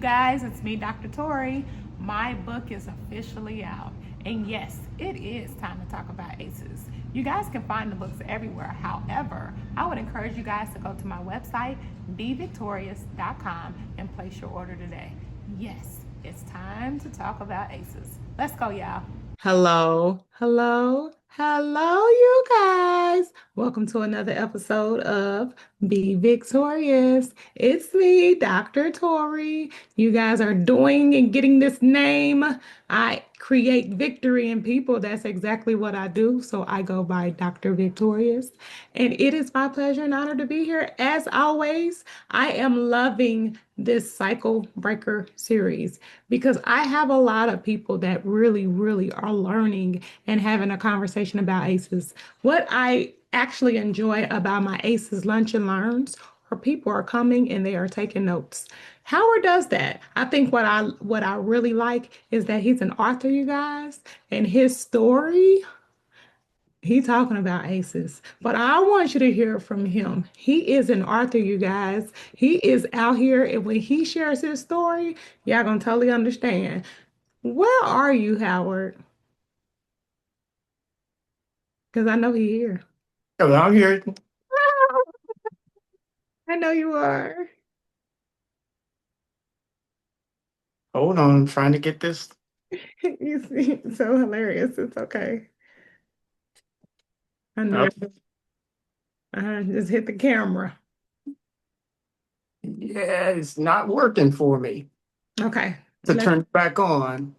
guys, it's me, Dr. Torie. My book is officially out. And yes, it is time to talk about ACEs. You guys can find the books everywhere. However, I would encourage you guys to go to my website, Be VicTORIEus.com, and place your order today. Yes, it's time to talk about ACEs. Let's go, y'all. Hello, hello, hello, you guys. Welcome to another episode of Be Victorious. It's me, Dr. Torie. You guys are doing and getting this name. I create victory in people. That's exactly what I do. So I go by Dr. Victorious. And it is my pleasure and honor to be here. As always, I am loving this cycle breaker series because I have a lot of people that really are learning and having a conversation about ACEs. What I actually enjoy about my ACEs Lunch and Learns are people are coming and they are taking notes. Howard does that. I think what I really like is that he's an author, you guys, and his story. He's talking about ACEs, but I want you to hear from him. He is an author, you guys. He is out here, and when he shares his story, y'all gonna totally understand. Where are you, Howard? Because I know he here. Oh, I'm here. I know you are. Hold on, I'm trying to get this. You see, it's so hilarious. It's okay. I know. Up. Just hit the camera. Yeah, it's not working for me Okay. to turn it back on.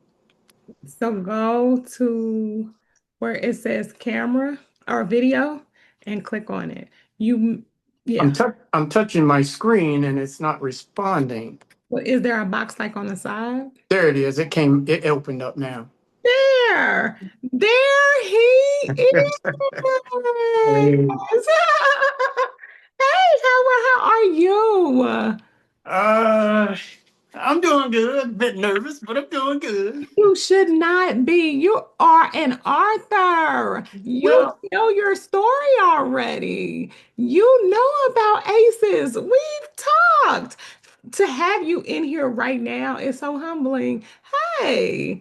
So go to where it says camera or video and click on it. You, yeah. I'm touching my screen and it's not responding. Well, is there a box like on the side? There it is. It opened up now. There he is. Hey. Hey, how are you? Uh, I'm doing good. A bit nervous, but I'm doing good. You should not be. You are an author. You Well, know your story already. You know about ACEs. We've talked. To have you in here right now is so humbling. Hey.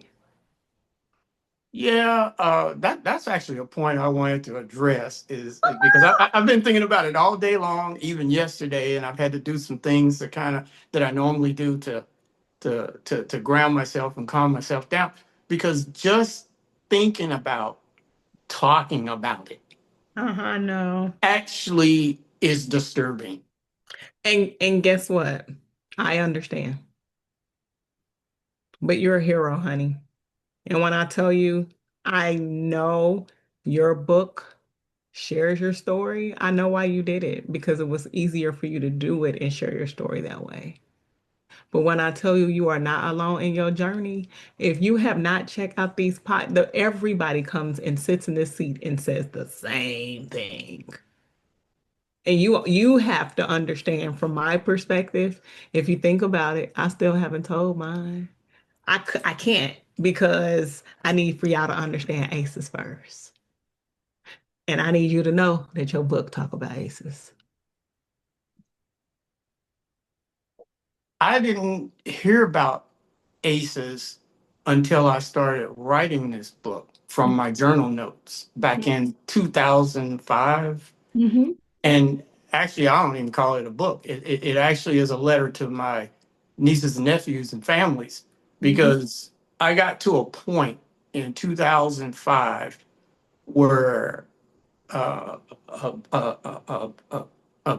yeah, that's actually a point I wanted to address is because I've been thinking about it all day long, even yesterday, and I've had to do some things that I normally do to ground myself and calm myself down because just thinking about talking about it Uh-huh, no. actually is disturbing. And guess what? I understand. But you're a hero, honey. And when I tell you, I know your book shares your story. I know why you did it because it was easier for you to do it and share your story that way. But when I tell you you are not alone in your journey, if you have not checked out everybody comes and sits in this seat and says the same thing. And you have to understand from my perspective, if you think about it, I still haven't told mine. I can't because I need for y'all to understand ACEs first. And I need you to know that your book talk about ACEs. I didn't hear about ACEs until I started writing this book from my journal notes back in 2005. Mm-hmm. And actually, I don't even call it a book. It actually is a letter to my nieces and nephews and families Mm-hmm. because I got to a point in 2005 where a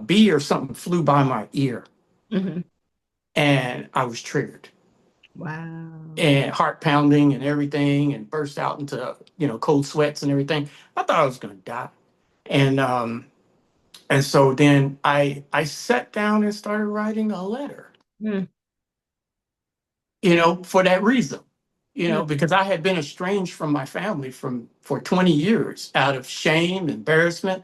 bee or something flew by my ear Mm-hmm. and I was triggered Wow. and heart pounding and everything and burst out into, cold sweats and everything. I thought I was going to die. And, And so then I sat down and started writing a letter, Mm-hmm. for that reason, Mm-hmm. because I had been estranged from my family for 20 years out of shame, embarrassment,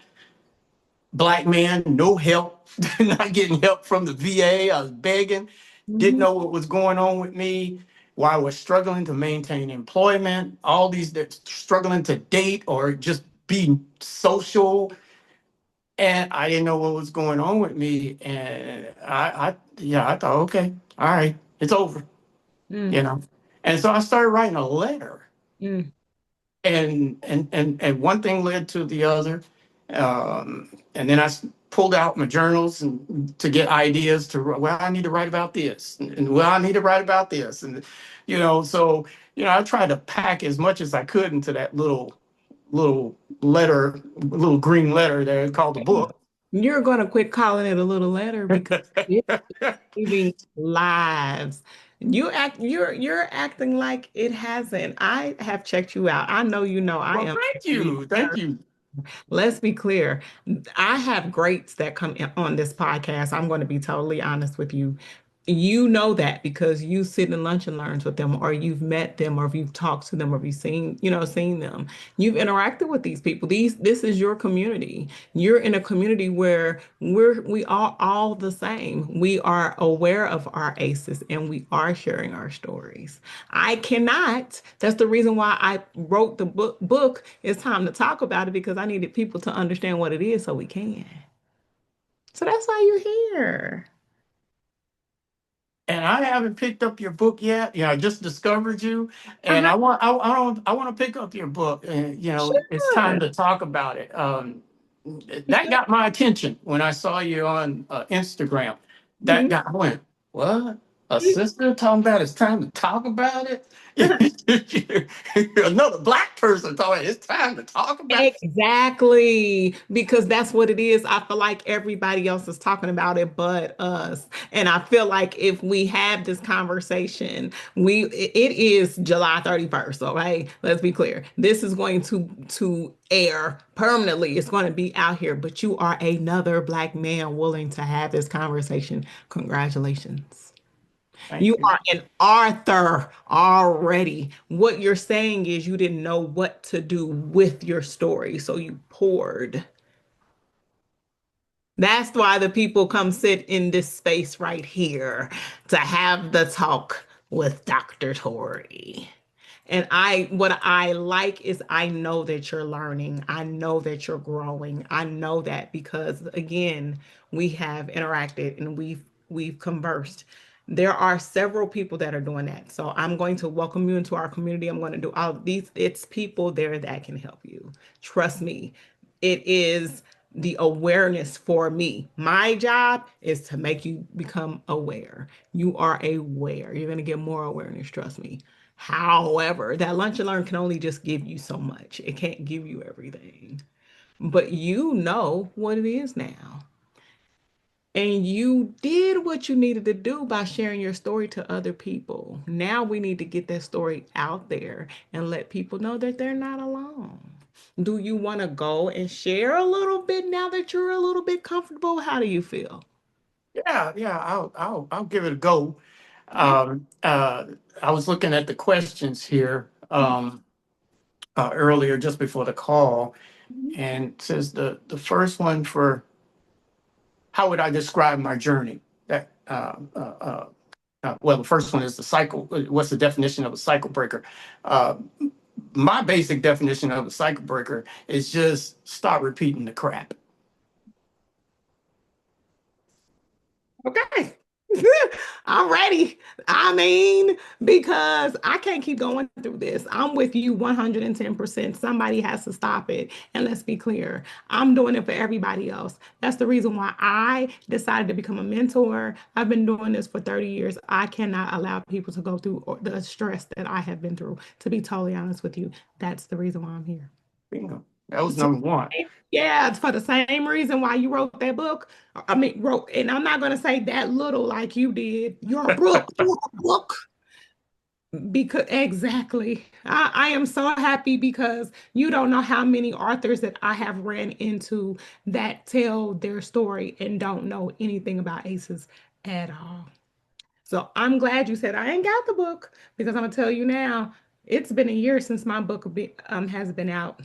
black man, no help, not getting help from the VA. I was begging, didn't know what was going on with me, why I was struggling to maintain employment, all these that struggling to date or just be social. And I didn't know what was going on with me. And yeah, I thought, okay, all right. It's over, Mm, you know. And so I started writing a letter, mm. and one thing led to the other, and then pulled out my journals and to get ideas to, well, I need to write about this, and well, I need to write about this, and so I tried to pack as much as I could into that little letter, little green letter there called the book. You're going to quit calling it a little letter because it's saving lives. You're acting like it hasn't. I have checked you out. I know you know I Well, am. thank you. Let's be clear. I have greats that come on this podcast. I'm going to be totally honest with you. You know that because you sit in lunch and learns with them, or you've met them, or if you've talked to them, or if you've seen them. You've interacted with these people. This is your community. You're in a community where we are all the same. We are aware of our ACEs and we are sharing our stories. I cannot. That's the reason why I wrote the book. It's time to talk about it because I needed people to understand what it is so we can. So that's why you're here. And I haven't picked up your book yet. I just discovered you, and Uh-huh. I want to pick up your book. And it's time Sure. to talk about it. That got my attention when I saw you on Instagram. Mhm. I went, what? A sister talking about it's time to talk about it? Another Black person talking, it's time to talk about it. Exactly, because that's what it is. I feel like everybody else is talking about it but us. And I feel like if we have this conversation, it is July 31st, okay? Let's be clear. This is going to air permanently. It's going to be out here, but you are another Black man willing to have this conversation. Congratulations. Thank You you. are an author already. What you're saying is you didn't know what to do with your story, so you poured. That's why the people come sit in this space right here to have the talk with Dr. Torie. And what I like is I know that you're learning. I know that you're growing. I know that because again, we have interacted and we've conversed. There are several people that are doing that. So I'm going to welcome you into our community. I'm going to do all these. It's people there that can help you. Trust me. It is the awareness for me. My job is to make you become aware. You are aware. You're going to get more awareness, trust me. However, that lunch and learn can only just give you so much. It can't give you everything. But you know what it is now. And you did what you needed to do by sharing your story to other people. Now we need to get that story out there and let people know that they're not alone. Do you want to go and share a little bit now that you're a little bit comfortable? How do you feel? Yeah. I'll give it a go. I was looking at the questions here earlier, just before the call, and it says the first one for how would I describe my journey? Well, the first one is the cycle. What's the definition of a cycle breaker? Uh, my basic definition of a cycle breaker is just stop repeating the crap. Okay. I'm ready. I mean, because I can't keep going through this. I'm with you 110%. Somebody has to stop it. And let's be clear, I'm doing it for everybody else. That's the reason why I decided to become a mentor. I've been doing this for 30 years. I cannot allow people to go through the stress that I have been through. To be totally honest with you, that's the reason why I'm here. Bingo. That was number one. Yeah, it's for the same reason why you wrote that book. I mean, wrote, and I'm not going to say that little like you did. Your book, your book. Because exactly. I am so happy because you don't know how many authors that I have ran into that tell their story and don't know anything about ACEs at all. So I'm glad you said I ain't got the book because I'm gonna tell you now, it's been a year since my book has been out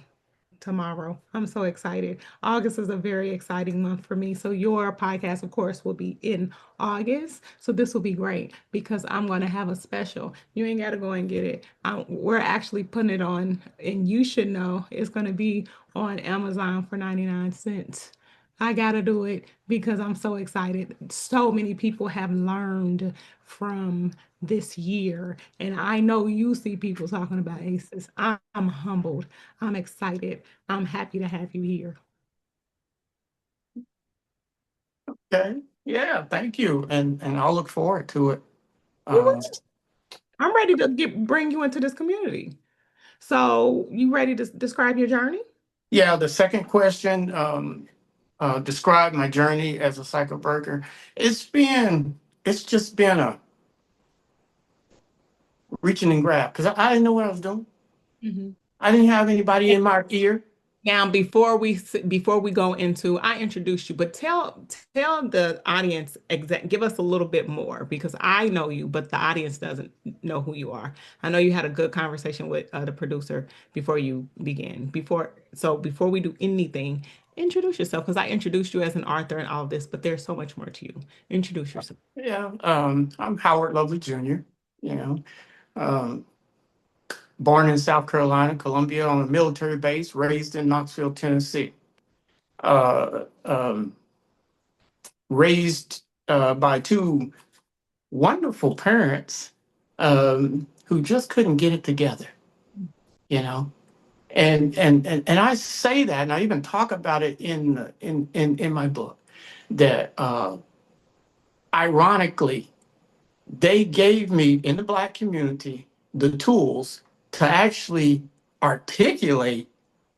tomorrow. I'm so excited. August is a very exciting month for me. So your podcast, of course, will be in August. So this will be great because I'm going to have a special. You ain't got to go and get it. We're actually putting it on, and you should know it's going to be on Amazon for 99 cents. I gotta do it because I'm so excited. So many people have learned from this year, and I know you see people talking about ACEs. I'm humbled. I'm excited. I'm happy to have you here. Okay. Yeah, thank you. And I'll look forward to it. You Uh, will. I'm ready to bring you into this community. So, you ready to describe your journey? yeah, the second question, describe my journey as a cycle breaker. It's just been a reaching and grab because I didn't know what I was doing. Mhm. I didn't have anybody in my ear. Now, before we go into, I introduced you, but tell the audience give us a little bit more because I know you, but the audience doesn't know who you are. I know you had a good conversation with the producer before you begin. Before we do anything, introduce yourself because I introduced you as an author and all of this, but there's so much more to you. Introduce yourself. Yeah, I'm Howard Lovely Jr. You know, um, born in South Carolina, Columbia, on a military base, raised in Knoxville, Tennessee. Uh, um, Raised by two wonderful parents who just couldn't get it together. You know, and I say that, and I even talk about it in my book that ironically they gave me in the Black community the tools to actually articulate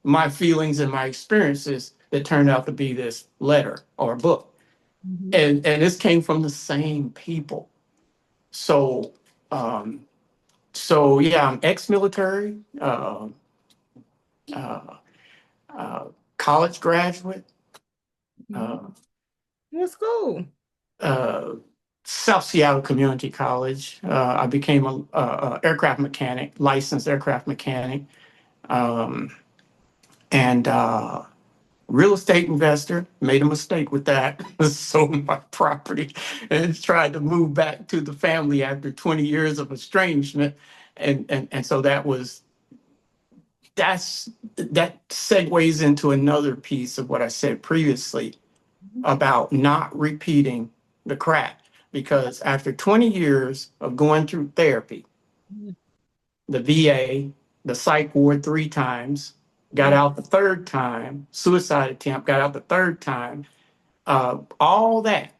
my feelings and my experiences that turned out to be this letter or book. Mhm. And this came from the same people. So um, so yeah, I'm ex-military, uh, uh, college graduate, Mhm. uh, What school? uh, South Seattle Community College. I became a aircraft mechanic, licensed aircraft mechanic, um, and real estate investor. Made a mistake with that. Sold my property and tried to move back to the family after 20 years of estrangement, and so that segues into another piece of what I said previously about not repeating the crap. Because after 20 years of going through therapy, Mhm. the VA, the psych ward 3 times, got out the third time, suicide attempt, got out the third time, all that,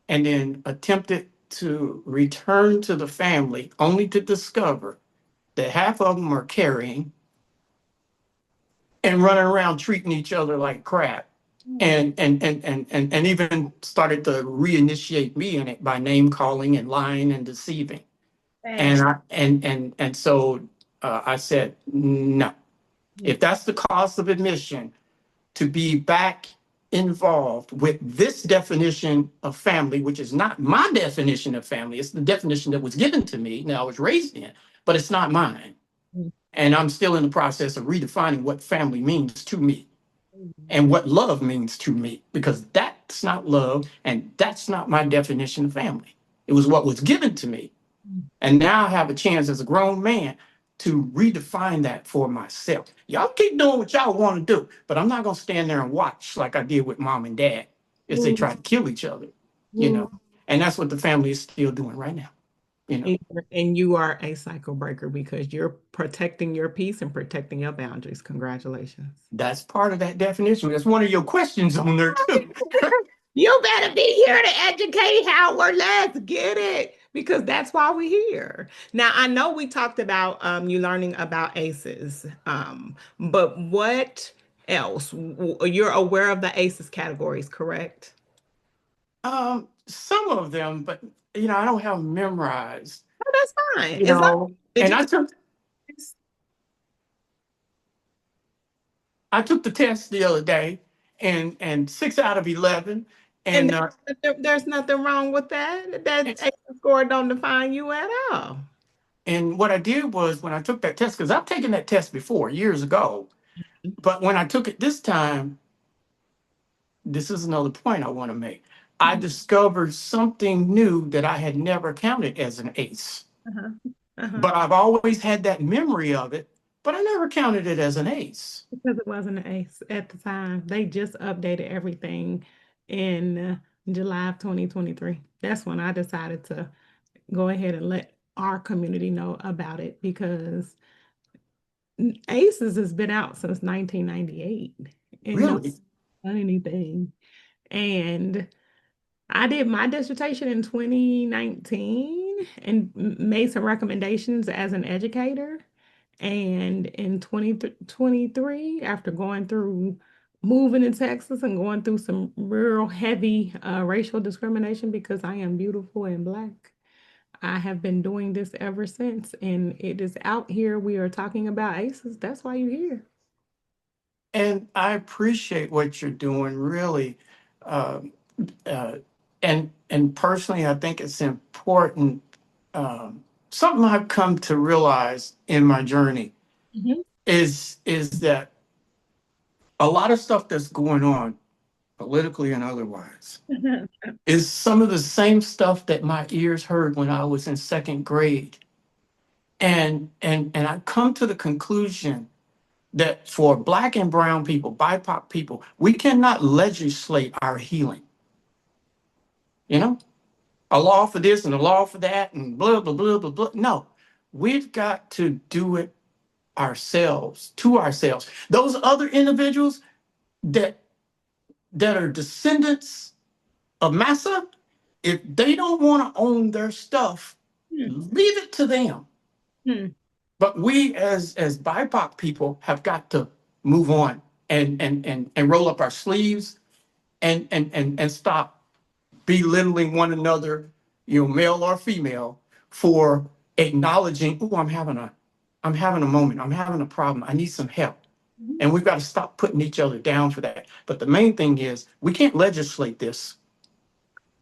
and then attempted to return to the family only to discover that half of them are carrying and running around treating each other like crap. And even started to reinitiate me in it by name calling and lying and deceiving. Fast. And I said, no. If that's the cost of admission to be back involved with this definition of family, which is not my definition of family, it's the definition that was given to me. Now I was raised in, but it's not mine. And I'm still in the process of redefining what family means to me and what love means to me, because that's not love and that's not my definition of family. It was what was given to me. And now I have a chance as a grown man to redefine that for myself. Y'all keep doing what y'all want to do, but I'm not going to stand there and watch like I did with mom and dad as they try to kill each other, you know. And that's what the family is still doing right now, you know. And you are a cycle breaker because you're protecting your peace and protecting your boundaries. Congratulations. That's part of that definition. That's one of your questions on there too. You better be here to educate Howard. Let's get it. Because that's why we're here. Now, I know we talked about you learning about ACEs, but what else? You're aware of the ACEs categories, correct? Some of them, but I don't have them memorized, Oh, that's fine. you As long know. did And you I took the test the other day, and 6 out of 11, and and there's nothing wrong with that. That and, ACEs score don't define you at all. and what I did was when I took that test, because I've taken that test before years ago, but when I took it this time, this is another point I want to make. I discovered something new that I had never counted as an ace, Uh-huh. Uh-huh. but I've always had that memory of it. but I never counted it as an ace. Because it wasn't an ace at the time. They just updated everything in July of 2023. That's when I decided to go ahead and let our community know about it because ACEs has been out since 1998 and no Really? done anything. And I did my dissertation in 2019 and made some recommendations as an educator. And in 2023, after going through moving to Texas and going through some real heavy racial discrimination because I am beautiful and Black, I have been doing this ever since. And it is out here. We are talking about ACEs. That's why you're here. And I appreciate what you're doing, really. Um, uh, and personally, I think it's important. Something I've come to realize in my journey Mhm. is that a lot of stuff that's going on politically and otherwise is some of the same stuff that my ears heard when I was in second grade. And I come to the conclusion that for Black and brown people, BIPOC people, we cannot legislate our healing. You know, a law for this and a law for that and blah blah blah blah blah. No, we've got to do it ourselves, to ourselves. Those other individuals that are descendants of Massa, if they don't want to own their stuff, Hmm. leave it to them. Hmm. But we as BIPOC people have got to move on and roll up our sleeves and stop belittling one another, male or female, for acknowledging, oh, I'm having a moment, I'm having a problem, I need some help. Hmm. And we've got to stop putting each other down for that. But the main thing is we can't legislate this.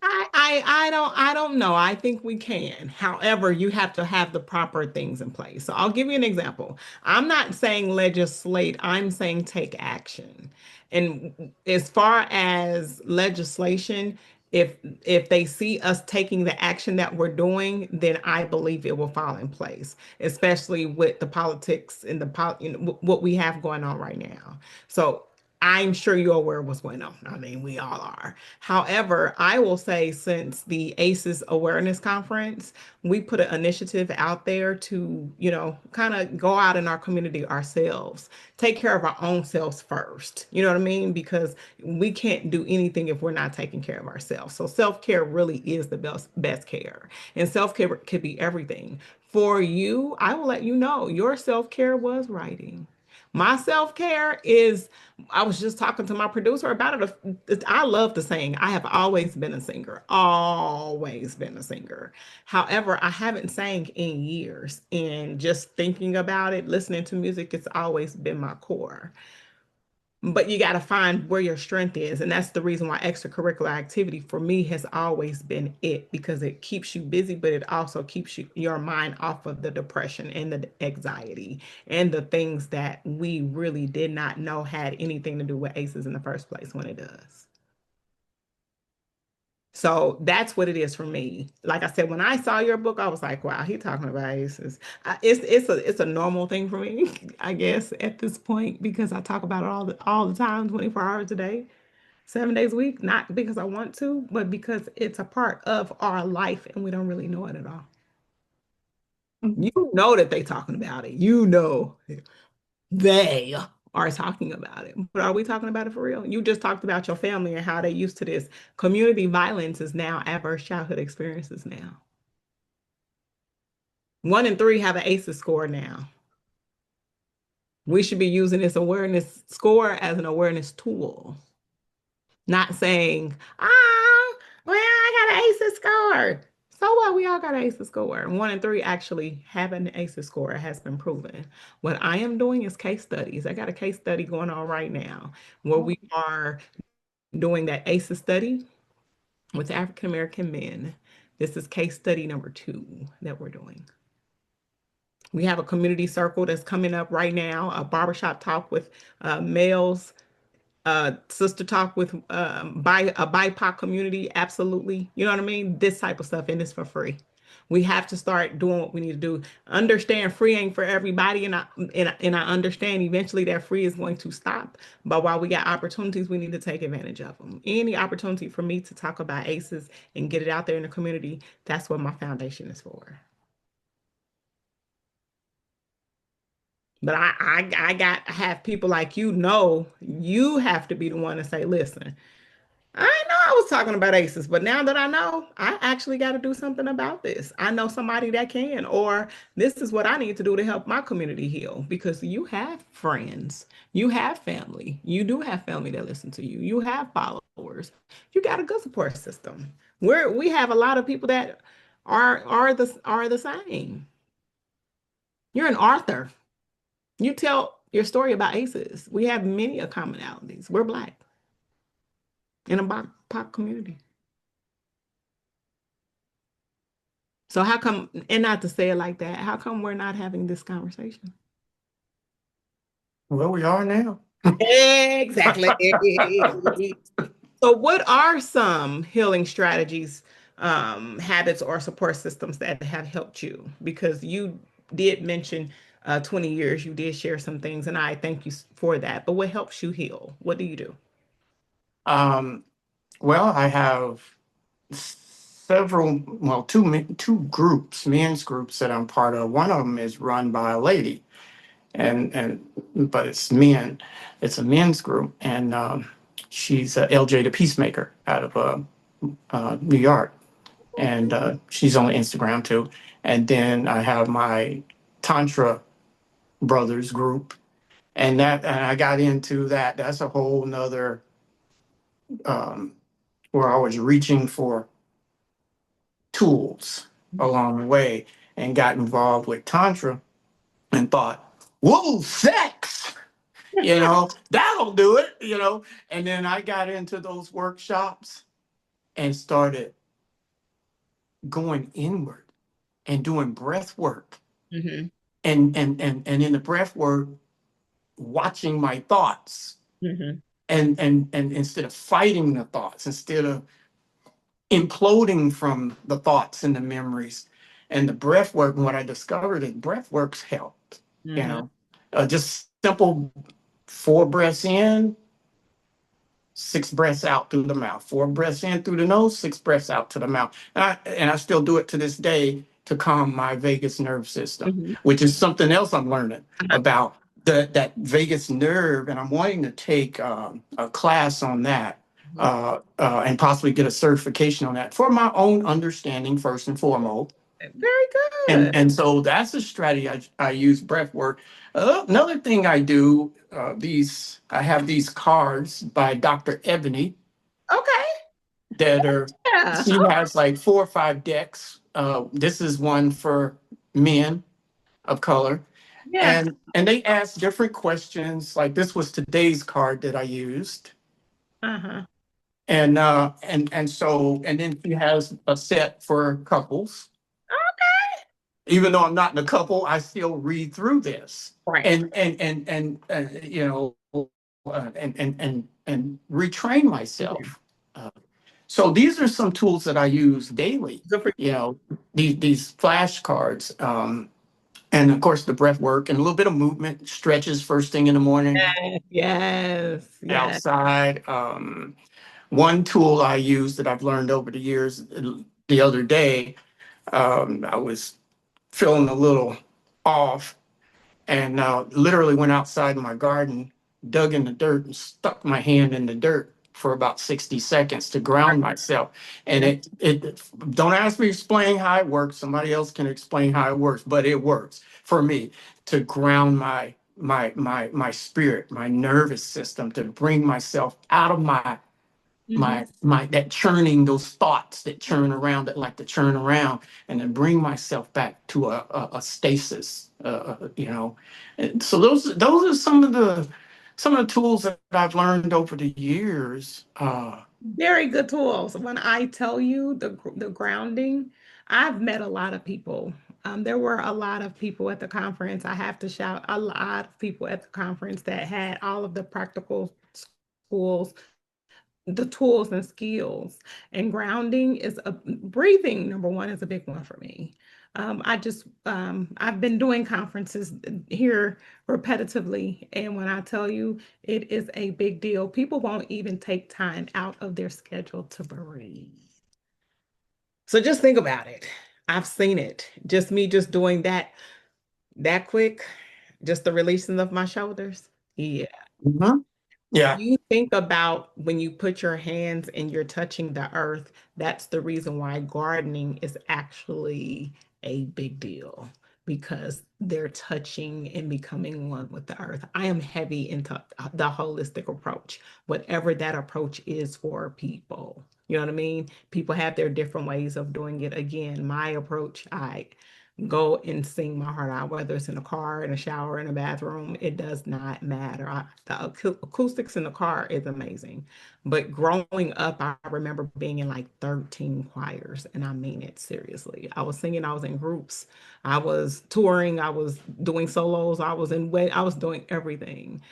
I don't know. I think we can. However, you have to have the proper things in place. So I'll give you an example. I'm not saying legislate, I'm saying take action. And as far as legislation, if they see us taking the action that we're doing, then I believe it will fall in place, especially with the politics and what we have going on right now. So I'm sure you're aware of what's going on. I mean, we all are. However, I will say since the ACEs Awareness Conference, we put an initiative out there to, kind of go out in our community ourselves, take care of our own selves first. You know what I mean? Because we can't do anything if we're not taking care of ourselves. So self-care really is the best care. And self-care could be everything. For you, I will let you know your self-care was writing. My self care is, I was just talking to my producer about it. I love to sing. I have always been a singer, always been a singer. However, I haven't sang in years. And just thinking about it, listening to music, it's always been my core. But you got to find where your strength is. And that's the reason why extracurricular activity for me has always been it because it keeps you busy, but it also keeps your mind off of the depression and the anxiety and the things that we really did not know had anything to do with ACEs in the first place when it does. So that's what it is for me. Like I said, when I saw your book, I was like, "Wow, he talking about aces." It's a normal thing for me, I guess, at this point because I talk about it all the time, 24 hours a day, 7 days a week. Not because I want to, but because it's a part of our life, and we don't really know it at all. You know that they talking about it. You know they are talking about it. But are we talking about it for real? You just talked about your family and how they used to this. Community violence is now adverse childhood experiences now. 1 in 3 have an ACEs score now. We should be using this awareness score as an awareness tool, not saying, well, I got an ACEs score. So what? We all got an ACEs score. And 1 in 3 actually have an ACEs score. It has been proven. What I am doing is case studies. I got a case study going on right now where we are doing that ACEs study with African American men. This is case study number 2 that we're doing. We have a community circle that's coming up right now, a barbershop talk with males, sister talk with a BIPOC community. Absolutely. You know what I mean? This type of stuff, and it's for free. We have to start doing what we need to do. Understand free ain't for everybody, and I understand eventually that free is going to stop. But while we got opportunities, we need to take advantage of them. Any opportunity for me to talk about ACEs and get it out there in the community, that's what my foundation is for. But I have people like you have to be the one to say, listen, I know I was talking about ACEs, but now that I know, I actually got to do something about this. I know somebody that can, or this is what I need to do to help my community heal because you have friends, you have family, you do have family that listen to you, you have followers, you got a good support system. We have a lot of people that are the same. You're an author. You tell your story about ACEs. We have many commonalities. We're Black in a BIPOC community. So how come, and not to say it like that, how come we're not having this conversation? Well, we are now. Exactly. So what are some healing strategies, habits, or support systems that have helped you? Because you did mention 20 years, you did share some things, and I thank you for that. But what helps you heal? What do you do? Um, well, I have several, well, two groups, men's groups that I'm part of. One of them is run by a lady, and but it's men. It's a men's group, and she's LJ the Peacemaker out of New York, and she's on Instagram too. And then I have my Tantra Brothers group, and I got into that. That's a whole nother um, where I was reaching for tools along the way and got involved with Tantra and thought, whoa, sex, that'll do it, And then I got into those workshops and started going inward and doing breath work. Mm-hmm. And in the breath work, watching my thoughts Mm-hmm. and instead of fighting the thoughts, instead of imploding from the thoughts and the memories and the breath work. And what I discovered is breath works helped, Mm-hmm. just simple 4 breaths in, 6 breaths out through the mouth, 4 breaths in through the nose, 6 breaths out to the mouth. And I still do it to this day to calm my vagus nerve system, Mm-hmm. which is something else I'm learning about that vagus nerve. And I'm wanting to take a class on that and possibly get a certification on that for my own understanding, first and foremost. Very And good. and so that's a strategy I use breath work. Another thing I do, I have these cards by Dr. Ebony Okay. that are, Yeah. she has like 4 or 5 decks. This is one for men of color. Yeah. And they ask different questions. Like this was today's card that I used. Uh-huh. And then she has a set for couples. Even though I'm not in a couple, I still read through this Right. and retrain myself. So these are some tools that I use daily. Good for These flashcards, and of course the breath work and a little bit of movement, stretches first thing in the morning you. Yes. Yes. outside. One tool I use that I've learned over the years. The other day, I was feeling a little off and literally went outside in my garden, dug in the dirt, and stuck my hand in the dirt for about 60 seconds to ground myself. And it don't ask me to explain how it works. Somebody else can explain how it works, but it works for me to ground my spirit, my nervous system, to bring myself out of Mm-hmm. my that churning, those thoughts that churn around, that like to churn around, and then bring myself back to a stasis. And so those are some of the tools that I've learned over the years. Very good tools. When I tell you the grounding, I've met a lot of people. There were a lot of people at the conference. I have to shout a lot of people at the conference that had all of the practical schools the tools and skills. And grounding is a breathing, number one, is a big one for me. I've been doing conferences here repetitively, and when I tell you it is a big deal, people won't even take time out of their schedule to breathe. So just think about it. I've seen it. Just me just doing that quick, just the releasing of my shoulders. Yeah. Mhm. Yeah. You think about when you put your hands and you're touching the earth, that's the reason why gardening is actually a big deal because they're touching and becoming one with the earth. I am heavy into the holistic approach, whatever that approach is for people. You know what I mean? People have their different ways of doing it. Again, my approach, I go and sing my heart out, whether it's in a car, in a shower, in a bathroom, it does not matter. The acoustics in the car is amazing. But growing up, I remember being in like 13 choirs, and I mean it seriously. I was singing, I was in groups, I was touring, I was doing solos, I was doing everything,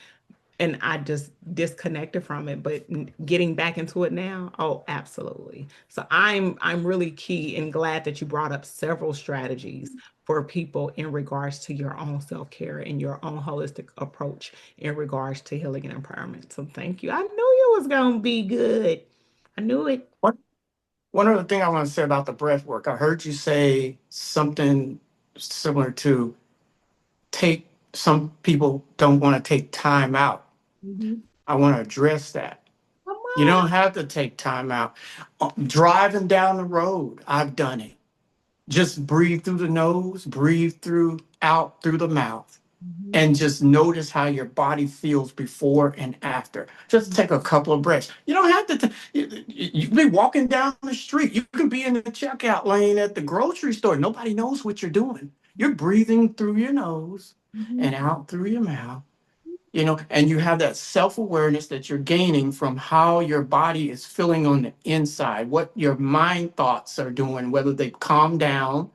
and I just disconnected from it. But getting back into it now, oh, absolutely. So I'm really key and glad that you brought up several strategies for people in regards to your own self-care and your own holistic approach in regards to healing and empowerment. So thank you. I knew you was gonna be good. I knew it. One other thing I want to say about the breath work, I heard you say something similar to some people don't want to take time out. Mhm. I want to address that. Come You on. don't have to take time out. Driving down the road, I've done it. Just breathe through the nose, breathe through out through the mouth, Mhm. and just notice how your body feels before and after. Just take a couple of breaths. You don't have to. You can be walking down the street. You can be in the checkout lane at the grocery store. Nobody knows what you're doing. You're breathing through your nose Mhm. and out through your mouth. And you have that self-awareness that you're gaining from how your body is feeling on the inside, what your mind thoughts are doing, whether they've calmed down,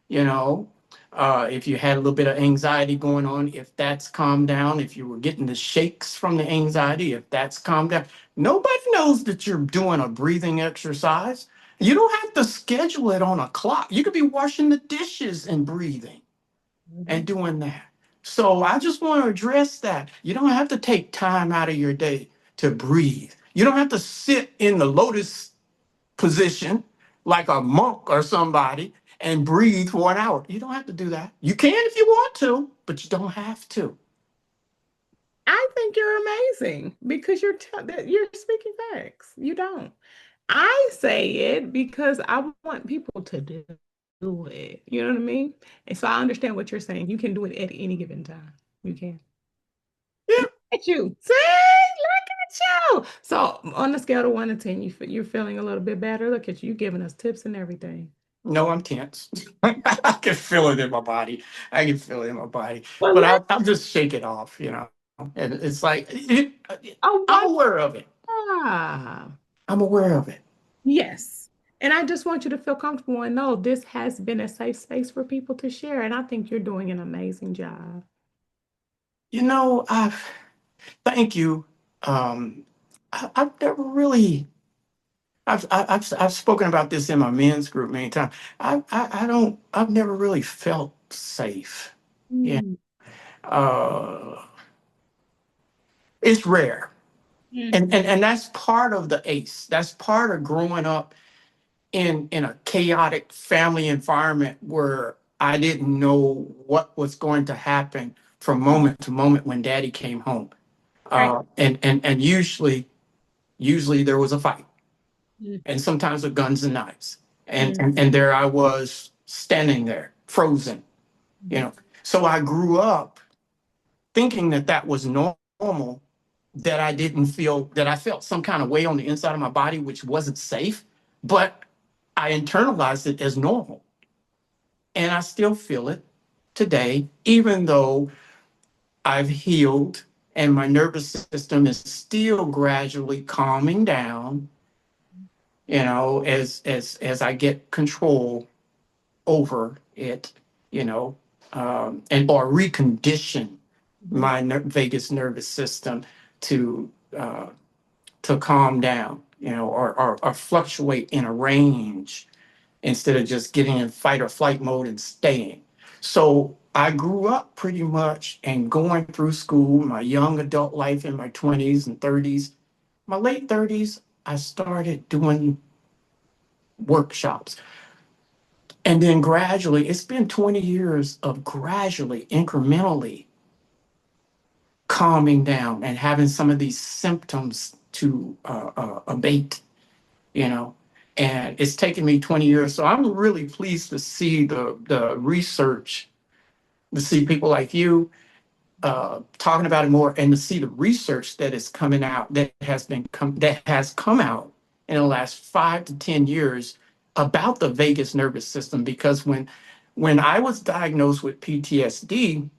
you know, if you had a little bit of anxiety going on, if that's calmed down, if you were getting the shakes from the anxiety, if that's calmed down. Nobody knows that you're doing a breathing exercise. You don't have to schedule it on a clock. You could be washing the dishes and breathing and Mhm. doing that. So I just want to address that. You don't have to take time out of your day to breathe. You don't have to sit in the lotus position like a monk or somebody and breathe for an hour. You don't have to do that. You can if you want to, but you don't have to. I think you're amazing because you're speaking facts. You don't. I say it because I want people to do it. You know what I mean? And so I understand what you're saying. You can do it at any given time. You can. Yeah. Look at you. See? Look at you. So on the scale of 1 to 10, you're feeling a little bit better. Look at you. You're giving us tips and everything. No, I'm tense. I can feel it in my body. I can feel it in my body. Well, But let's I'll just shake it off. And it's like, oh I'm one aware of it. ah. I'm aware of it. Yes. And I just want you to feel comfortable and know this has been a safe space for people to share. And I think you're doing an amazing job. I thank you. I've never really. I've spoken about this in my men's group many times. I don't. I've never really felt safe. Yeah. Mm, Uh, it's rare, mm, and that's part of the ACE. That's part of growing up in a chaotic family environment where I didn't know what was going to happen from moment to moment when Daddy came home. right. And usually there was a fight, Mm, and sometimes with guns and knives. And mm, and, and there I was standing there, frozen, you mhm. know. So I grew up thinking that that was normal, that I felt some kind of way on the inside of my body, which wasn't safe, but I internalized it as normal. And I still feel it today, even though I've healed and my nervous system is still gradually calming down, as I get control over it, and or recondition Mhm. my vagus nervous system to uh, to calm down. or fluctuate in a range instead of just getting in fight or flight mode and staying. So I grew up pretty much and going through school, my young adult life in my 20s and 30s. My late 30s, I started doing workshops. And then gradually, it's been 20 years of gradually, incrementally calming down and having some of these symptoms to abate, you know. And it's taken me 20 years. So I'm really pleased to see the research, to see people like you talking about it more, and to see the research that is coming out, that has come out in the last 5 to 10 years about the vagus nervous system. Because when I was diagnosed with PTSD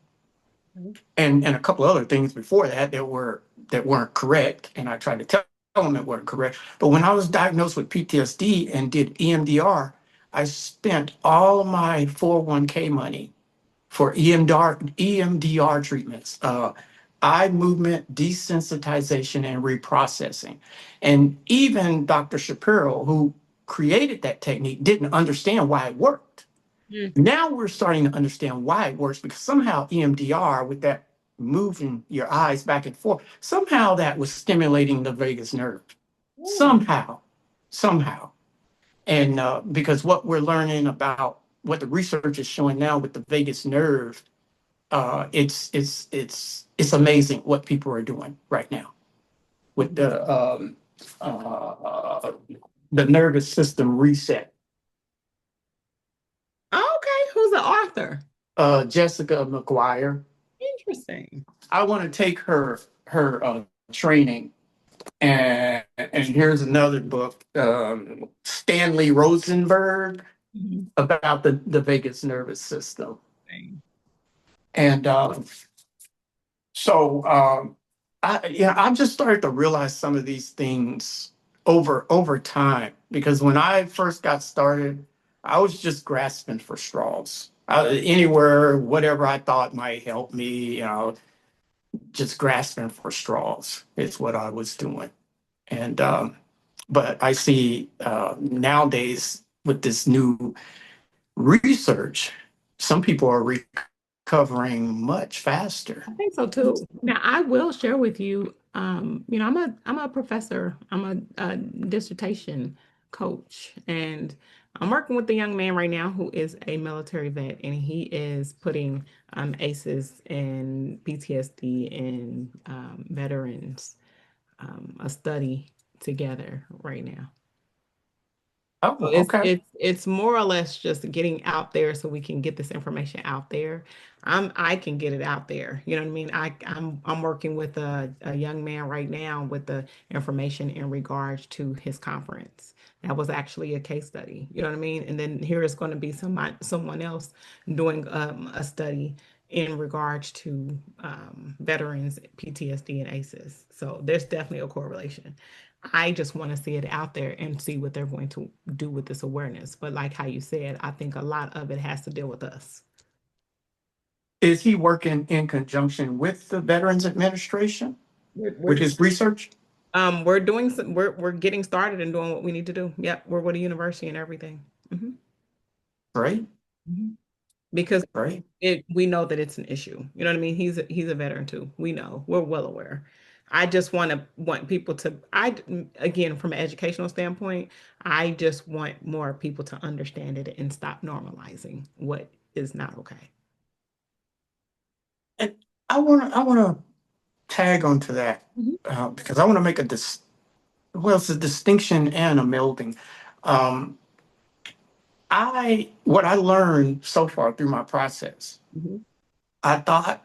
and a couple other things before that that weren't correct, and I tried to tell them it weren't correct. But when I was diagnosed with PTSD and did EMDR, I spent all of my 401k money for EMDR treatments, eye movement desensitization and reprocessing. And even Dr. Shapiro, who created that technique, didn't understand why it worked. Mm. Now we're starting to understand why it works, because somehow EMDR, with that moving your eyes back and forth, somehow that was stimulating the vagus nerve. Somehow. And because what we're learning about what the research is showing now with the vagus nerve, it's amazing what people are doing right now with the nervous system reset. Okay, who's the author? Jessica McGuire. Interesting. I want to take her training, and here's another book, Stanley Rosenberg, about the vagus nervous system. And I've just started to realize some of these things over time, because when I first got started, I was just grasping for straws. Anywhere, whatever I thought might help me, just grasping for straws is what I was doing. And but I see nowadays with this new research, some people are recovering much faster. I think so too. Now, I will share with you, I'm a professor, I'm a dissertation coach, and I'm working with a young man right now who is a military vet, and he is putting ACEs and PTSD and veterans a study together right now. Oh, So okay. it's more or less just getting out there so we can get this information out there. I can get it out there. You know what I mean? I'm working with a young man right now with the information in regards to his conference. That was actually a case study. You know what I mean? And then here is going to be someone else doing a study in regards to veterans, PTSD, and ACEs. So there's definitely a correlation. I just want to see it out there and see what they're going to do with this awareness. But like how you said, I think a lot of it has to deal with us. Is he working in conjunction with the Veterans Administration We're, with we're his research? we're doing some, we're getting started and doing what we need to do. Yep, we're with a university and everything. Mhm. Right, Mhm. Because right. we know that it's an issue. You know what I mean? He's a veteran too. We know. We're well aware. I just want people to, again, from an educational standpoint, I just want more people to understand it and stop normalizing what is not okay. And I want to tag onto that, Mhm. because I want to make it's a distinction and a melding. Um, what I learned so far through my process, Mhm. I thought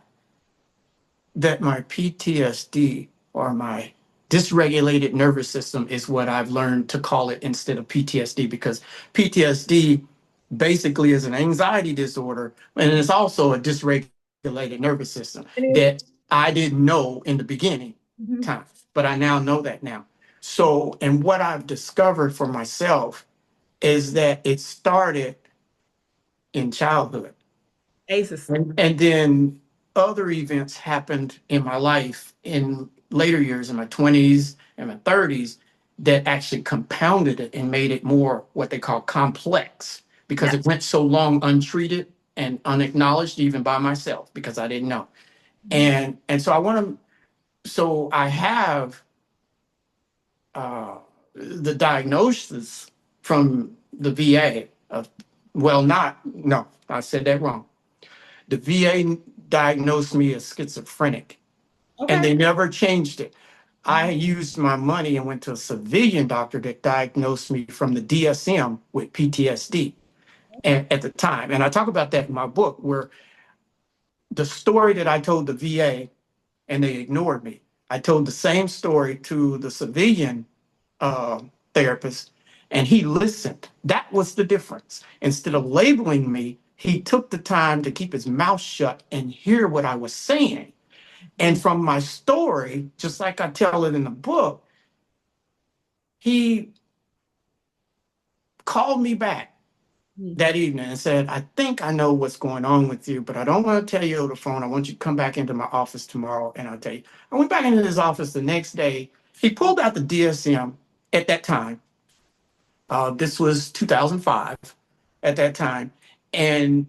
that my PTSD, or my dysregulated nervous system, is what I've learned to call it instead of PTSD, because PTSD basically is an anxiety disorder, and it's also a dysregulated nervous system It is. that I didn't know in the beginning Mhm. time, but I now know that now. So, and what I've discovered for myself is that it started in childhood. ACEs. And then other events happened in my life in later years, in my 20s and my 30s. that actually compounded it and made it more what they call complex because Yeah. it went so long untreated and unacknowledged even by myself because I didn't know. And so so I have the diagnosis from the VA of, well, no, I said that wrong. The VA diagnosed me as schizophrenic and Okay. they never changed it. I used my money and went to a civilian doctor that diagnosed me from the DSM with PTSD at the time. And I talk about that in my book, where the story that I told the VA and they ignored me. I told the same story to the civilian uh, therapist and he listened. That was the difference. Instead of labeling me, he took the time to keep his mouth shut and hear what I was saying. And from my story, just like I tell it in the book, he called me back that evening and said, I think I know what's going on with you, but I don't want to tell you over the phone. I want you to come back into my office tomorrow and I'll tell you. I went back into his office the next day. He pulled out the DSM at that time. This was 2005 at that time. And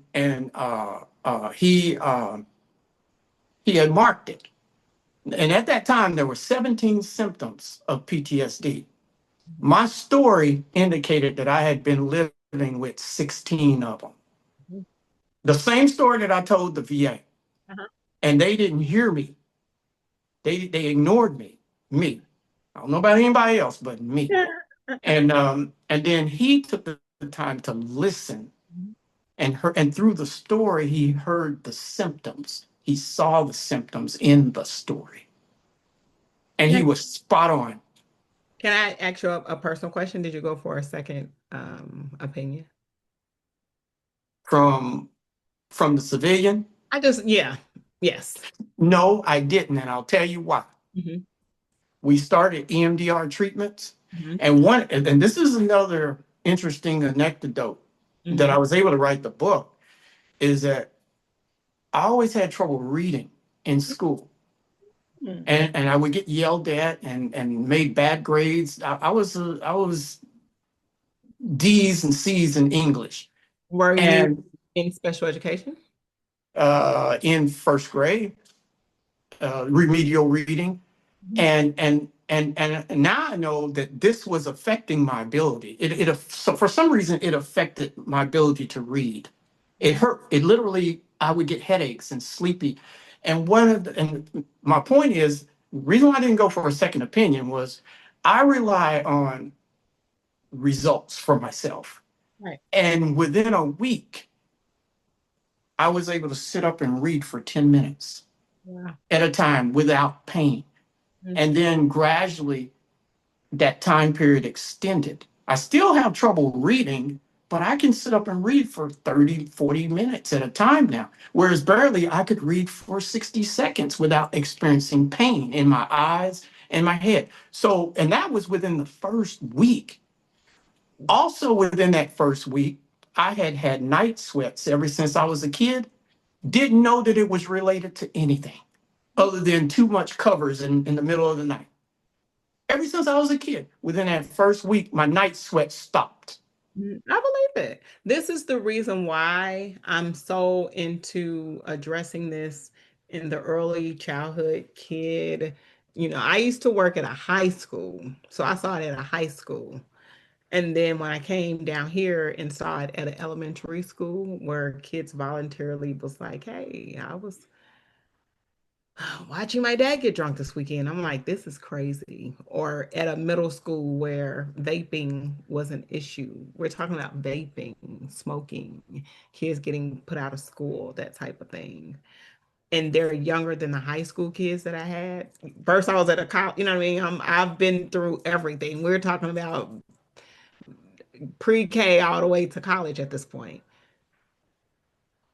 he had marked it. And at that time, there were 17 symptoms of PTSD. My story indicated that I had been living with 16 of them. The same story that I told the VA, and they didn't hear me. They ignored me. Me. I don't know about anybody else, but me. And then he took the time to listen, and through the story, he heard the symptoms. He saw the symptoms in the story, and he was spot on. Can I ask you a personal question? Did you go for a second opinion? From the civilian? Yeah, yes. No, I didn't, and I'll tell you why. Mhm. We started EMDR treatments, Mhm. and this is another interesting anecdote that I was able to write the book, is that I always had trouble reading in school. Mhm. And I would get yelled at and made bad grades. I was D's and C's in English. Were you And in special education? in first grade, remedial reading. And now I know that this was affecting my ability. So for some reason it affected my ability to read. It hurt. It literally, I would get headaches and sleepy. And my point is, the reason why I didn't go for a second opinion was I rely on results for myself. Right. And within a week, I was able to sit up and read for 10 minutes Wow. at a time without pain. And then gradually that time period extended. I still have trouble reading, but I can sit up and read for 30, 40 minutes at a time now. Whereas barely I could read for 60 seconds without experiencing pain in my eyes and my head. So, and that was within the first week. Also within that first week, I had had night sweats ever since I was a kid. Didn't know that it was related to anything other than too much covers in the middle of the night. Ever since I was a kid, within that first week, my night sweat stopped. I believe it. This is the reason why I'm so into addressing this in the early childhood kid. I used to work at a high school, so I saw it at a high school. And then when I came down here and saw it at an elementary school where kids voluntarily was like, hey, I was watching my dad get drunk this weekend. I'm like, this is crazy. Or at a middle school where vaping was an issue. We're talking about vaping, smoking, kids getting put out of school, that type of thing. And they're younger than the high school kids that I had. First, I was at a college, you know what I mean? I've been through everything. We're talking about pre-K all the way to college at this point.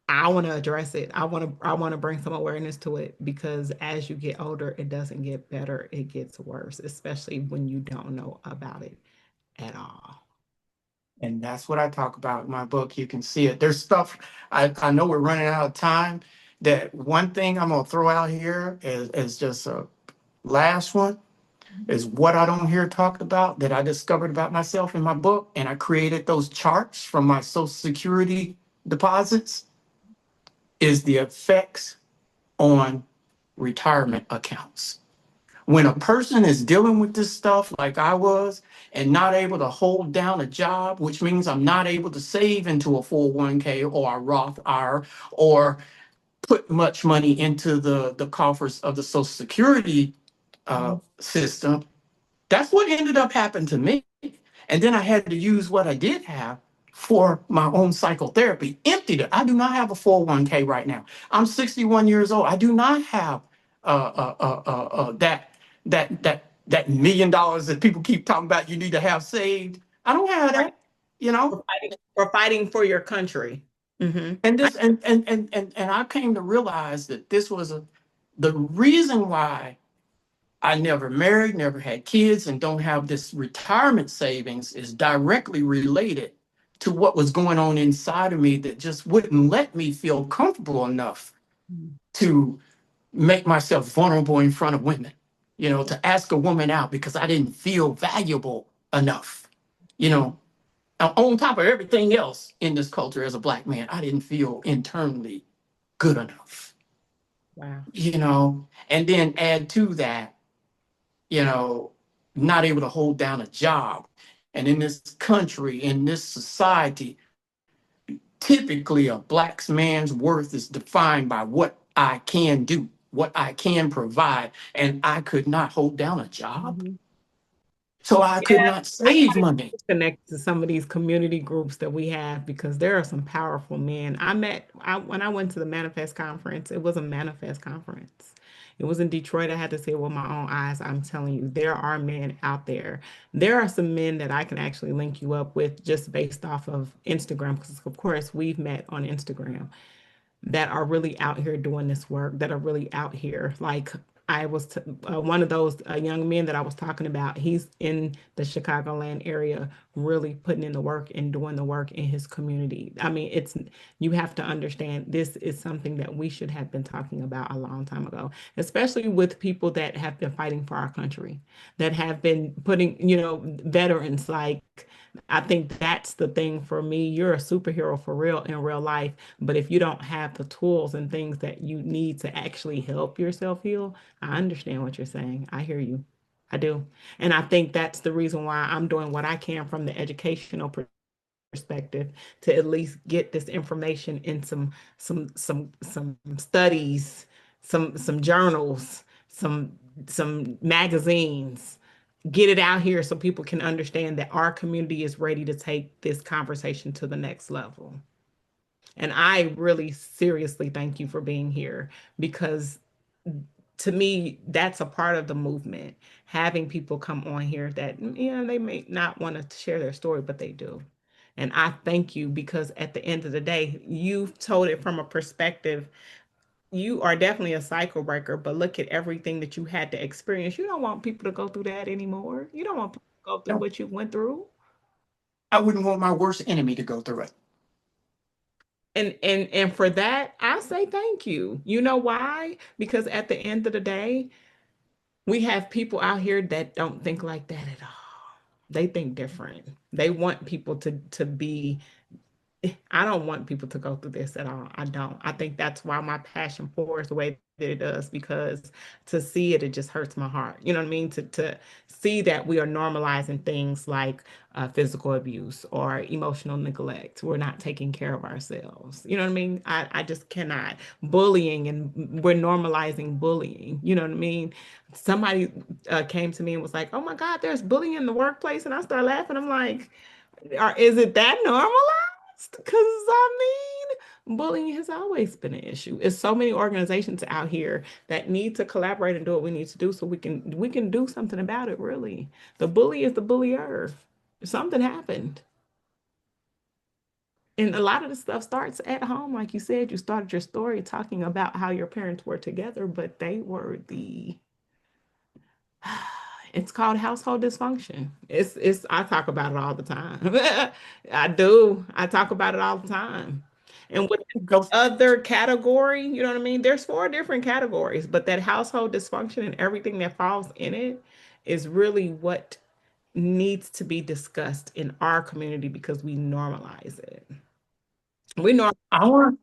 I want to address it. I want to bring some awareness to it because as you get older, it doesn't get better, it gets worse, especially when you don't know about it at all. And that's what I talk about in my book. You can see it. There's stuff, I know we're running out of time. That one thing I'm going to throw out here is just a last one. is what I don't hear talked about that I discovered about myself in my book. And I created those charts from my Social Security deposits is the effects on retirement accounts. When a person is dealing with this stuff like I was and not able to hold down a job, which means I'm not able to save into a 401k or a Roth IRA or put much money into the coffers of the Social Security system, that's what ended up happening to me. And then I had to use what I did have for my own psychotherapy, emptied it. I do not have a 401k right now. I'm 61 years old. I do not have that $1 million that people keep talking about you need to have saved. I don't have that, you know. For fighting for your country. And this and I came to realize that this was the reason why I never married, never had kids, and don't have this retirement savings is directly related to what was going on inside of me that just wouldn't let me feel comfortable enough to make myself vulnerable in front of women, to ask a woman out because I didn't feel valuable enough, you know. On top of everything else in this culture as a Black man, I didn't feel internally good enough, Wow. And then add to that, you know, not able to hold down a job. And in this country, in this society, typically a Black man's worth is defined by what I can do, what I can provide. And I could not hold down a job. Mhm. So I could Yeah, not that's save why money. you connect to some of these community groups that we have because there are some powerful men. When I went to the Manifest conference, it was a Manifest conference. It was in Detroit. I had to see it with my own eyes. I'm telling you, there are men out there. There are some men that I can actually link you up with just based off of Instagram, because of course we've met on Instagram, that are really out here doing this work, that are really out here. Like one of those young men that I was talking about, he's in the Chicagoland area, really putting in the work and doing the work in his community. I mean, you have to understand this is something that we should have been talking about a long time ago, especially with people that have been fighting for our country, that have been putting, veterans like, I think that's the thing for me. You're a superhero for real in real life, but if you don't have the tools and things that you need to actually help yourself heal, I understand what you're saying. I hear you. I do. And I think that's the reason why I'm doing what I can from the educational perspective to at least get this information in some studies, some journals, some magazines, get it out here so people can understand that our community is ready to take this conversation to the next level. And I really seriously thank you for being here because to me, that's a part of the movement. Having people come on here that, they may not want to share their story, but they do. And I thank you because at the end of the day, you've told it from a perspective. You are definitely a cycle breaker, but look at everything that you had to experience. You don't want people to go through that anymore. You don't want people to go through No, what you went through. I wouldn't want my worst enemy to go through it. And for that, I say thank you. You know why? Because at the end of the day, we have people out here that don't think like that at all. They think different. They want people to be. I don't want people to go through this at all. I don't. I think that's why my passion for it is the way that it does, because to see it, it just hurts my heart. You know what I mean? To see that we are normalizing things like physical abuse or emotional neglect. We're not taking care of ourselves. You know what I mean? I just cannot. Bullying, and we're normalizing bullying. You know what I mean? Somebody came to me and was like, "Oh my God, there's bullying in the workplace," and I started laughing. I'm like, is it that normalized? Because I mean, bullying has always been an issue. It's so many organizations out here that need to collaborate and do what we need to do so we can do something about it, really. The bully is the bullier. Something happened. And a lot of the stuff starts at home. Like you said, you started your story talking about how your parents were together, but they were the it's called household dysfunction. It's I talk about it all the time. I do. I talk about it all the time. And with Go, other category, there's four different categories, but that household dysfunction and everything that falls in it is really what needs to be discussed in our community because we normalize it. We know, I want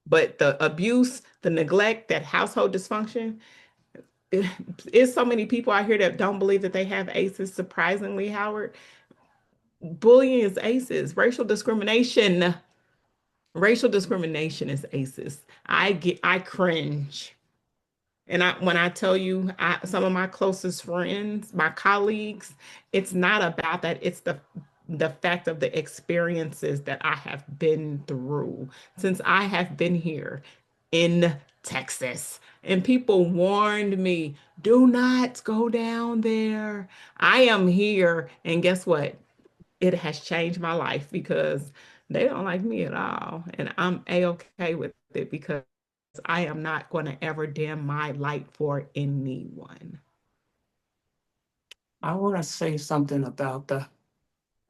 but the abuse, the neglect, that household dysfunction, it's so many people out here that don't believe that they have ACEs. Surprisingly, Howard, bullying is ACEs. Racial discrimination is ACEs. I cringe. And when I tell you, some of my closest friends, my colleagues, it's not about that. It's the fact of the experiences that I have been through since I have been here in Texas. And people warned me, do not go down there. I am here. And guess what? It has changed my life because they don't like me at all. And I'm A-okay with it because I am not going to ever dim my light for anyone. I want to say something about the.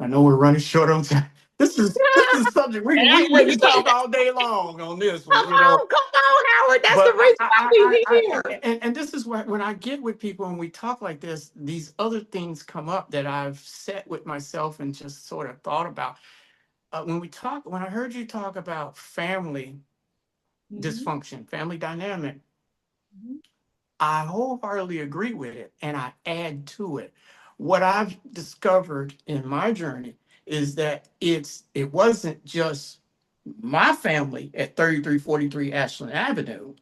I know we're running short on time. This is a subject we You can can't talk all day long on this one, come on, Howard. That's the But reason why we here. and this is where when I get with people and we talk like this, these other things come up that I've sat with myself and just sort of thought about. When I heard you talk about family Mhm, dysfunction, family dynamic, mhm, I wholeheartedly agree with it and I add to it. What I've discovered in my journey is that it wasn't just my family at 3343 Ashland Avenue.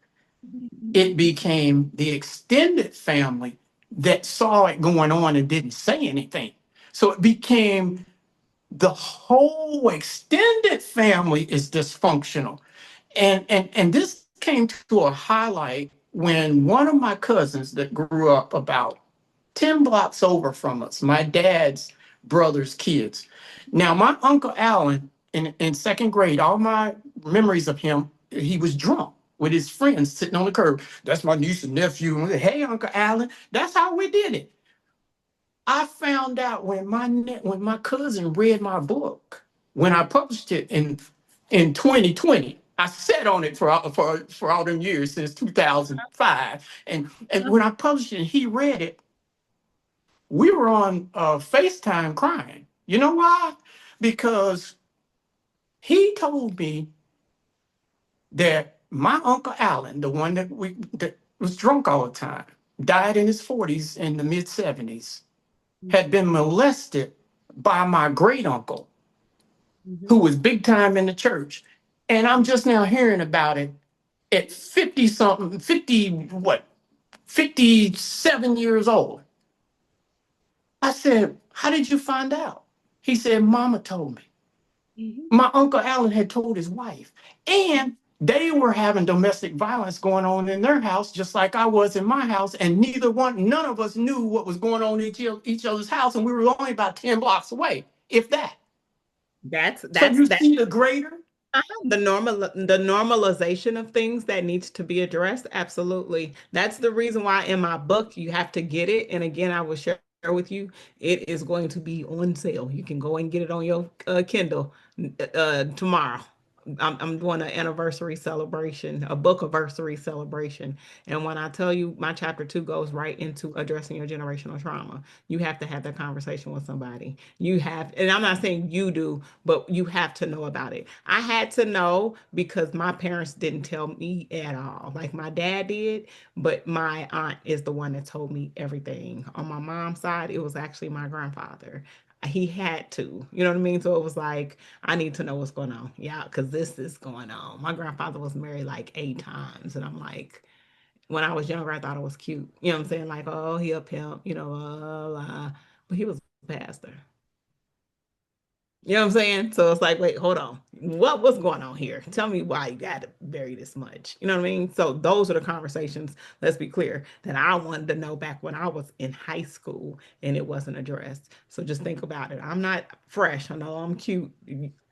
mhm, It became the extended family that saw it going on and didn't say anything. So it became the whole extended family is dysfunctional. And this came to a highlight when one of my cousins that grew up about 10 blocks over from us, my dad's brother's kids. Now, my Uncle Alan in second grade, all my memories of him, he was drunk with his friends sitting on the curb. That's my niece and nephew. Hey, Uncle Alan. That's how we did it. I found out when my cousin read my book, when I published it in 2020. I sat on it for all them years since 2005. And when I published it and he read it, we were on FaceTime crying. You know why? Because he told me that my Uncle Alan, the one that was drunk all the time, died in his 40s in the mid 70s, had been molested by my great uncle, who mhm. was big time in the church. And I'm just now hearing about it at 50 something, 50, what, 57 years old. I said, how did you find out? He said, Mama told me. Mhm. My Uncle Alan had told his wife, and they were having domestic violence going on in their house, just like I was in my house. And none of us knew what was going on in each other's house. And we were only about 10 blocks away, if that. That's So that's you that see the greater. the normalization of things that needs to be addressed. Absolutely. That's the reason why in my book you have to get it. And again, I will share with you, it is going to be on sale. You can go and get it on your Kindle tomorrow. I'm doing an anniversary celebration, a book anniversary celebration. And when I tell you my chapter 2 goes right into addressing your generational trauma, you have to have that conversation with somebody. You have, and I'm not saying you do, but you have to know about it. I had to know because my parents didn't tell me at all. Like my dad did, but my aunt is the one that told me everything. On my mom's side, it was actually my grandfather. He had to, you know what I mean? So it was like, I need to know what's going on. Yeah, because this is going on. My grandfather was married like 8 times. And I'm like, when I was younger, I thought it was cute. You know what I'm saying? Like, oh, he a pimp, but he was a pastor. You know what I'm saying? So it's like, wait, hold on. What's going on here? Tell me why you got to bury this much. You know what I mean? So those are the conversations, let's be clear, that I wanted to know back when I was in high school and it wasn't addressed. So just think about it. I'm not fresh. I know I'm cute.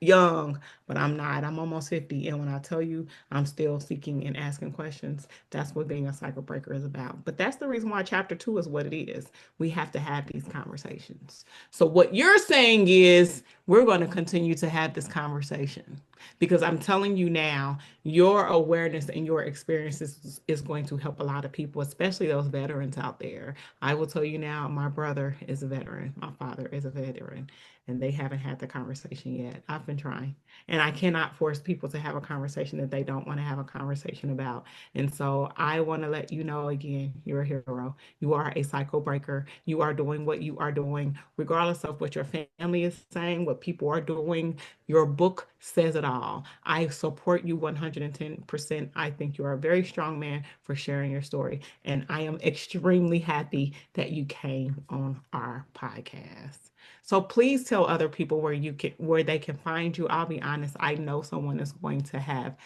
young, but I'm not. I'm almost 50. And when I tell you I'm still seeking and asking questions, that's what being a cycle breaker is about. But that's the reason why chapter 2 is what it is. We have to have these conversations. So what you're saying is we're going to continue to have this conversation because I'm telling you now, your awareness and your experiences is going to help a lot of people, especially those veterans out there. I will tell you now, my brother is a veteran, my father is a veteran, and they haven't had the conversation yet. I've been trying, and I cannot force people to have a conversation that they don't want to have a conversation about. And so I want to let you know again, you're a hero. You are a cycle breaker. You are doing what you are doing, regardless of what your family is saying, what people are doing. Your book says it all. I support you 110%. I think you are a very strong man for sharing your story. And I am extremely happy that you came on our podcast. So please tell other people where they can find you. I'll be honest, I know someone is going to have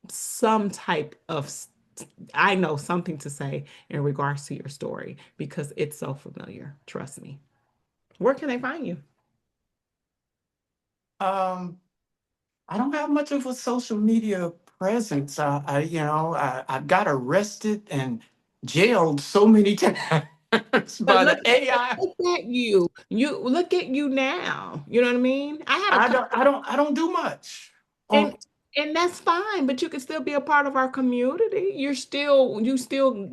some type of I know something to say in regards to your story because it's so familiar. Trust me. Where can they find you? Um, I don't have much of a social media presence. I've got arrested and jailed so many times But by the AI. look at you. You look at you now. You know what I mean? I had a I don't do much and on. and that's fine, but you can still be a part of our community. You still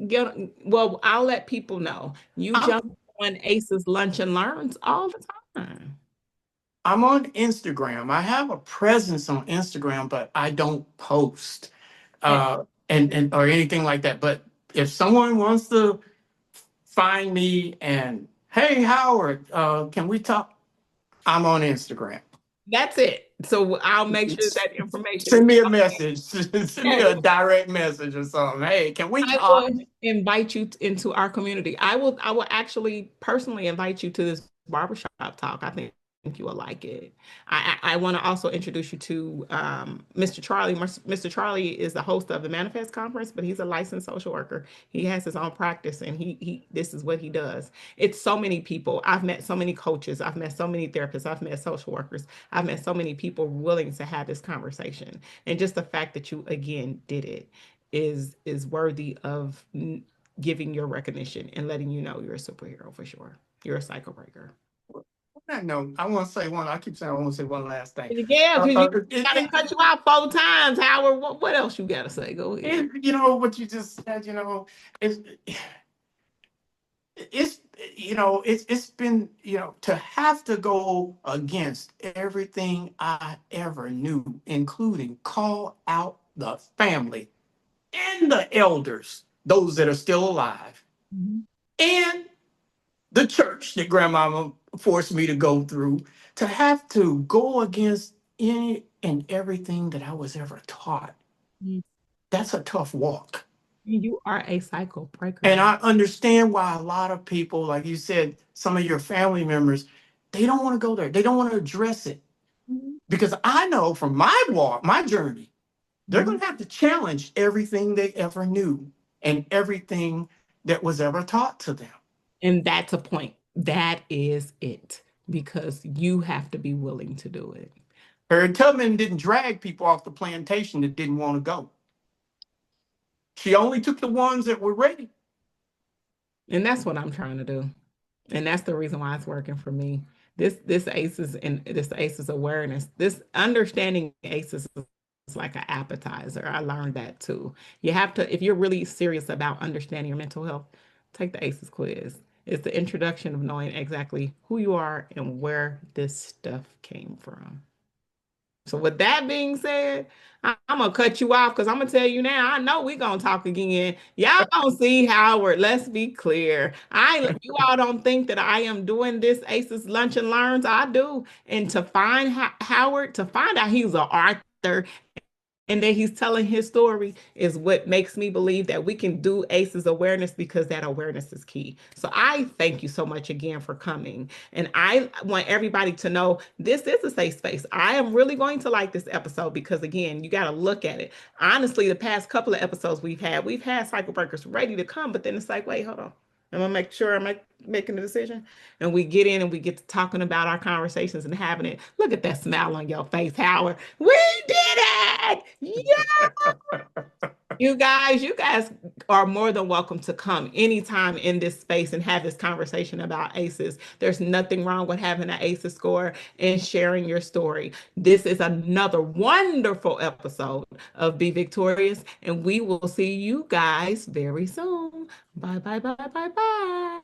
get well, I'll let people know. You jump I'm on Ace's Lunch and Learns all the time. I'm on Instagram. I have a presence on Instagram, but I don't post And and or anything like that. But if someone wants to find me and hey Howard, can we talk? I'm on Instagram. that's it. So I'll make sure that information is Send me a message. Send me yes. a direct message or something. Hey, can we I talk? will invite you into our community. I will actually personally invite you to this barbershop talk. I think you will like it. I want to also introduce you to Mr. Charlie. Mr. Charlie is the host of the Manifest Conference, but he's a licensed social worker. He has his own practice, and he this is what he does. It's so many people. I've met so many coaches. I've met so many therapists. I've met social workers. I've met so many people willing to have this conversation. And just the fact that you again did it is worthy of giving your recognition and letting you know you're a superhero for sure. You're a cycle breaker. I know. I want to say one. I keep saying I want to say one last thing. Yeah, because you gotta It, cut you out 4 times, Howard. What else you gotta say? Go ahead. you know what you just said. It's it's it's been to have to go against everything I ever knew, including call out the family and the elders, those that are still alive, Mhm. and the church that grandmama forced me to go through, to have to go against any and everything that I was ever taught. Mhm. That's a tough walk. You are a cycle breaker. And I understand why a lot of people, like you said, some of your family members, they don't want to go there. They don't want to address it. Mhm. Because I know from my walk, my journey, they're Mhm. going to have to challenge everything they ever knew and everything that was ever taught to them. And that's a point. That is it. Because you have to be willing to do it. Harriet Tubman didn't drag people off the plantation that didn't want to go. She only took the ones that were ready. And that's what I'm trying to do. And that's the reason why it's working for me. This ACEs and this ACEs awareness, this understanding ACEs is like an appetizer. I learned that too. You have to, if you're really serious about understanding your mental health, take the ACEs quiz. It's the introduction of knowing exactly who you are and where this stuff came from. So with that being said, I'm gonna cut you off because I'm gonna tell you now. I know we're gonna talk again. Y'all gonna see Howard. Let's be clear. You all don't think that I am doing this Aces Lunch and Learns. I do. And to find Howard, to find out he's an author and that he's telling his story is what makes me believe that we can do ACEs awareness because that awareness is key. So I thank you so much again for coming. And I want everybody to know this is a safe space. I am really going to like this episode because, again, you got to look at it. Honestly, the past couple of episodes we've had cycle breakers ready to come, but then it's like, wait, hold on. I'm gonna make sure I'm making the decision. And we get in and we get to talking about our conversations and having it. Look at that smile on your face, Howard. We did it! Yeah! You guys are more than welcome to come anytime in this space and have this conversation about ACEs. There's nothing wrong with having an ACEs score and sharing your story. This is another wonderful episode of Be Victorious, and we will see you guys very soon. Bye, bye, bye, bye, bye.